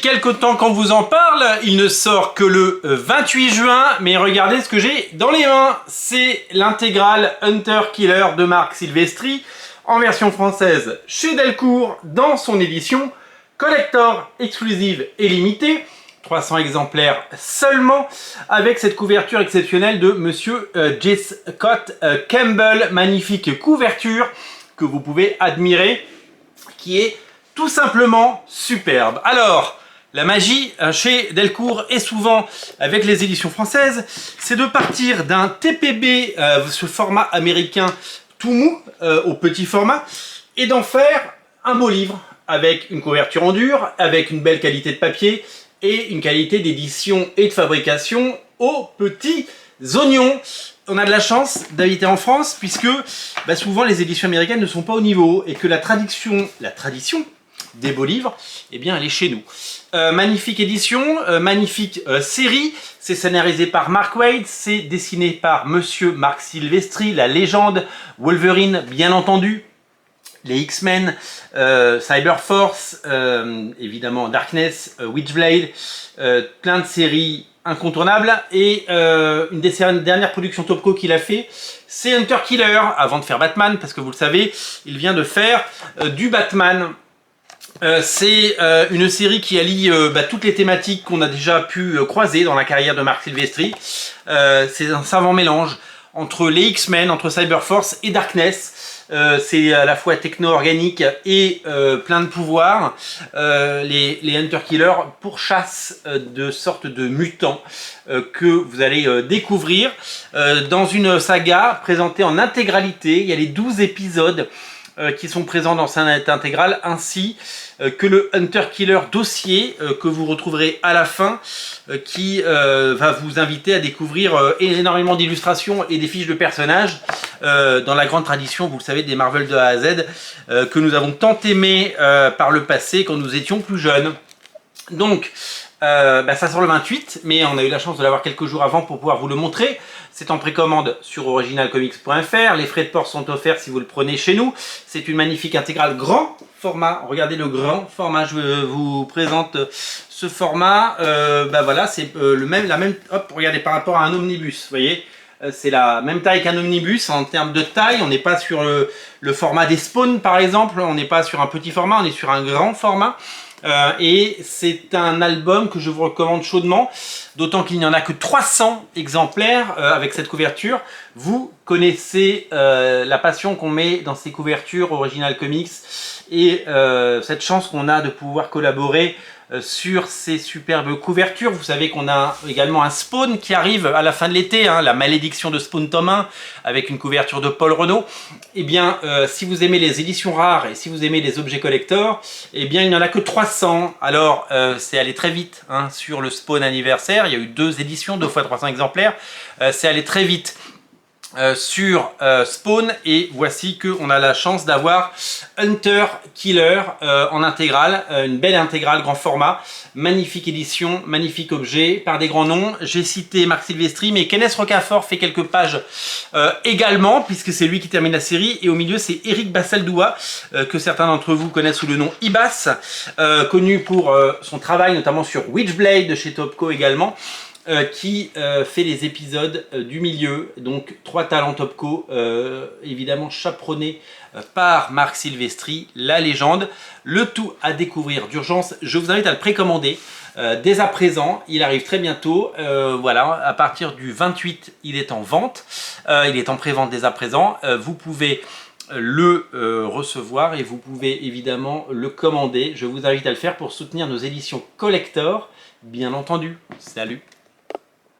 Quelque temps qu'on vous en parle, il ne sort que le 28 juin, mais regardez ce que j'ai dans les mains. C'est l'intégrale Hunter Killer de Marc Silvestri, en version française chez Delcourt, dans son édition collector exclusive et limitée. 300 exemplaires seulement, avec cette couverture exceptionnelle de Monsieur J. Scott Campbell. Magnifique couverture que vous pouvez admirer, qui est tout simplement superbe. Alors, la magie chez Delcourt et souvent avec les éditions françaises, c'est de partir d'un TPB, ce format américain tout mou, au petit format, et d'en faire un beau livre avec une couverture en dur, avec une belle qualité de papier et une qualité d'édition et de fabrication aux petits oignons. On a de la chance d'habiter en France puisque souvent les éditions américaines ne sont pas au niveau et que la tradition des beaux livres, eh bien elle est chez nous. Magnifique édition, magnifique série, c'est scénarisé par Mark Waid, c'est dessiné par Monsieur Marc Silvestri, la légende, Wolverine bien entendu, les X-Men, Cyberforce, évidemment Darkness, Witchblade, plein de séries incontournables, et une des dernières productions Topco qu'il a fait, c'est Hunter Killer, avant de faire Batman, parce que vous le savez, il vient de faire du Batman. C'est une série qui allie toutes les thématiques qu'on a déjà pu croiser dans la carrière de Marc Silvestri. C'est un savant mélange entre les X-Men, entre Cyberforce et Darkness. C'est à la fois techno-organique et plein de pouvoirs. Les Hunter Killer pourchassent de sortes de mutants que vous allez découvrir dans une saga présentée en intégralité. Il y a les 12 épisodes qui sont présents dans cette intégrale, ainsi que le Hunter Killer dossier que vous retrouverez à la fin, qui va vous inviter à découvrir énormément d'illustrations et des fiches de personnages dans la grande tradition, vous le savez, des Marvel de A à Z, que nous avons tant aimé par le passé quand nous étions plus jeunes. Donc ça sort le 28, mais on a eu la chance de l'avoir quelques jours avant pour pouvoir vous le montrer. C'est en précommande sur originalcomics.fr. Les frais de port sont offerts si vous le prenez chez nous. C'est une magnifique intégrale grand format. Regardez le grand format. Je vous présente ce format. Voilà, c'est la même. Hop, regardez par rapport à un omnibus. Vous voyez, c'est la même taille qu'un omnibus en termes de taille. On n'est pas sur le format des Spawn par exemple. On n'est pas sur un petit format. On est sur un grand format. Et c'est un album que je vous recommande chaudement, d'autant qu'il n'y en a que 300 exemplaires avec cette couverture. Vous connaissez la passion qu'on met dans ces couvertures Original Comics et cette chance qu'on a de pouvoir collaborer sur ces superbes couvertures. Vous savez qu'on a également un Spawn qui arrive à la fin de l'été, la malédiction de Spawn tome 1, avec une couverture de Paul Renaud. Eh bien, si vous aimez les éditions rares et si vous aimez les objets collector, eh bien, il n'y en a que 300. Alors, c'est allé très vite sur le Spawn anniversaire. Il y a eu 2 éditions, 2 fois 300 exemplaires. C'est allé très vite sur Spawn, et voici qu'on a la chance d'avoir Hunter Killer en intégrale, une belle intégrale grand format, magnifique édition, magnifique objet par des grands noms. J'ai cité Marc Silvestri, mais Kenneth Rocafort fait quelques pages également, puisque c'est lui qui termine la série, et au milieu c'est Eric Bassaldoua, que certains d'entre vous connaissent sous le nom Ibas, connu pour son travail notamment sur Witchblade de chez Topco également, qui fait les épisodes du milieu, donc 3 talents Topco, évidemment chaperonnés par Marc Silvestri, la légende. Le tout à découvrir d'urgence. Je vous invite à le précommander dès à présent. Il arrive très bientôt. Voilà, à partir du 28, il est en vente. Il est en pré-vente dès à présent. Vous pouvez le recevoir et vous pouvez évidemment le commander. Je vous invite à le faire pour soutenir nos éditions collector, bien entendu. Salut!